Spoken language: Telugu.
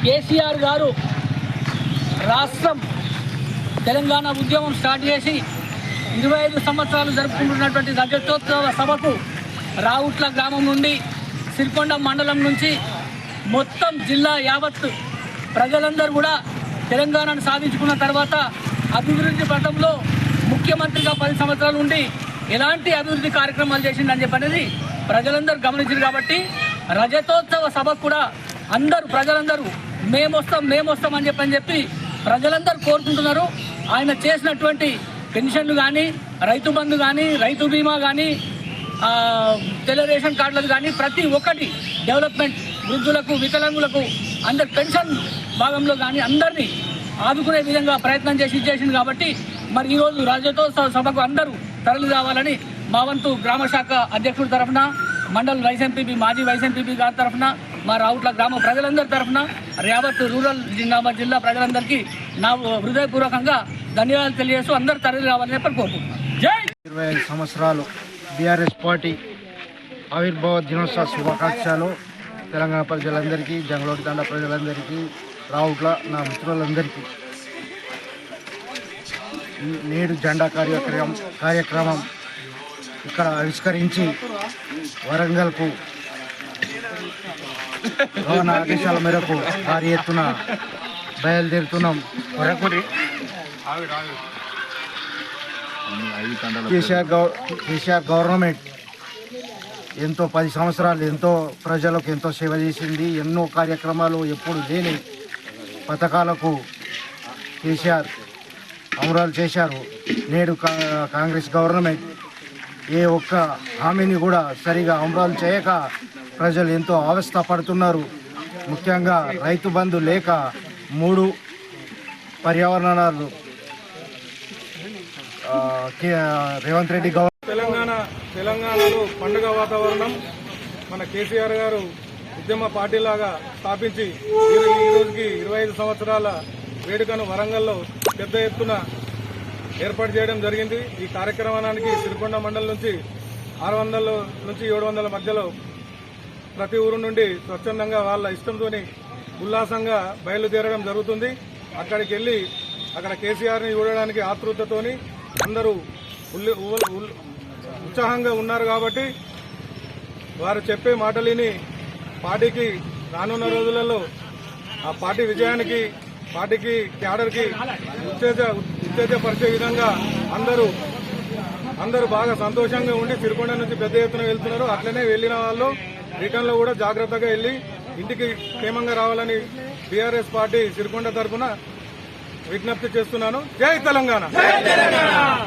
కేసీఆర్ గారు రాష్ట్రం తెలంగాణ ఉద్యమం స్టార్ట్ చేసి 25 సంవత్సరాలు జరుపుకుంటున్నటువంటి రజతోత్సవ సభకు రావుట్ల గ్రామం నుండి సిరికొండ మండలం నుంచి మొత్తం జిల్లా యావత్ ప్రజలందరూ కూడా తెలంగాణను సాధించుకున్న తర్వాత అభివృద్ధి పథంలో ముఖ్యమంత్రిగా 10 సంవత్సరాలు ఉండి ఎలాంటి అభివృద్ధి కార్యక్రమాలు చేసిందని చెప్పనేది ప్రజలందరూ గమనించారు. కాబట్టి రజతోత్సవ సభకు కూడా ప్రజలందరూ మేమొస్తాం అని చెప్పి ప్రజలందరూ కోరుకుంటున్నారు. ఆయన చేసినటువంటి పెన్షన్లు కానీ, రైతు బంధు కానీ, రైతు బీమా కానీ, తెల్ల రేషన్ కార్డులకు కానీ ప్రతి ఒక్కటి డెవలప్మెంట్, వృద్ధులకు, వికలాంగులకు అందరు పెన్షన్ భాగంలో కానీ అందరినీ ఆదుకునే విధంగా ప్రయత్నం చేసింది. కాబట్టి మరి ఈరోజు రజతోత్సవ సభకు అందరూ తరలి రావాలని మా వంతు గ్రామ శాఖ అధ్యక్షుడి తరఫున, మండల్ వైస్ ఎంపీపీ, మాజీ వైస్ ఎంపీపీ గారి తరఫున, మా రావుట్ల గ్రామ ప్రజలందరి తరఫున, యావత్ రూరల్ జిల్లా ప్రజలందరికీ నా హృదయపూర్వకంగా ధన్యవాదాలు తెలియజేస్తూ అందరూ తరలి రావాలని చెప్పి కోరుకుంటున్నాను. జై 25 సంవత్సరాలు బీఆర్ఎస్ పార్టీ ఆవిర్భావ దినోత్సవ శుభాకాంక్షలు తెలంగాణ ప్రజలందరికీ, జంగలోటి తండ ప్రజలందరికీ, రావుట్ల నా మిత్రులందరికీ. నేడు జెండా కార్యక్రమం ఇక్కడ ఆవిష్కరించి వరంగల్కు రవాణా ఆదేశాల మేరకు భారీ ఎత్తున బయలుదేరుతున్నాం. కేసీఆర్ గవర్నమెంట్ ఎంతో 10 సంవత్సరాలు ఎంతో ప్రజలకు ఎంతో సేవ చేసింది. ఎన్నో కార్యక్రమాలు, ఎప్పుడు లేని పథకాలకు కేసీఆర్ అమరాలు చేశారు. నేడు కాంగ్రెస్ గవర్నమెంట్ ఏ ఒక్క హామీని కూడా సరిగా అమరాలు చేయక ప్రజలు ఎంతో అవస్థ పడుతున్నారు. ముఖ్యంగా రైతు బంధు లేక 3 పర్యావరణాలు రేవంత్ రెడ్డి తెలంగాణలో పండుగ వాతావరణం మన కేసీఆర్ గారు ఉద్యమ పార్టీలాగా స్థాపించి ఈ రోజుకి 25 సంవత్సరాల వేడుకను వరంగల్లో పెద్ద ఎత్తున ఏర్పాటు చేయడం జరిగింది. ఈ కార్యక్రమానికి సిరికొండ మండలం నుంచి 600 నుంచి 700 మధ్యలో ప్రతి ఊరు నుండి స్వచ్ఛందంగా వాళ్ళ ఇష్టంతో ఉల్లాసంగా బయలుదేరడం జరుగుతుంది. అక్కడికి వెళ్ళి అక్కడ కేసీఆర్ని చూడడానికి ఆతృతతోని అందరూ ఉత్సాహంగా ఉన్నారు. కాబట్టి వారు చెప్పే మాటలిని పార్టీకి రానున్న రోజులలో ఆ పార్టీ విజయానికి, పార్టీకి క్యాడర్కి ఉత్తేజపరిచే విధంగా అందరూ బాగా సంతోషంగా ఉండి సిరికొండ నుంచి పెద్ద ఎత్తున వెళ్తున్నారు. అట్లనే వెళ్ళిన వాళ్ళు రిటర్న్లో కూడా జాగ్రత్తగా వెళ్ళి ఇంటికి క్షేమంగా రావాలని బీఆర్ఎస్ పార్టీ సిరికొండ తరఫున విజ్ఞప్తి చేస్తున్నాను. జై తెలంగాణ.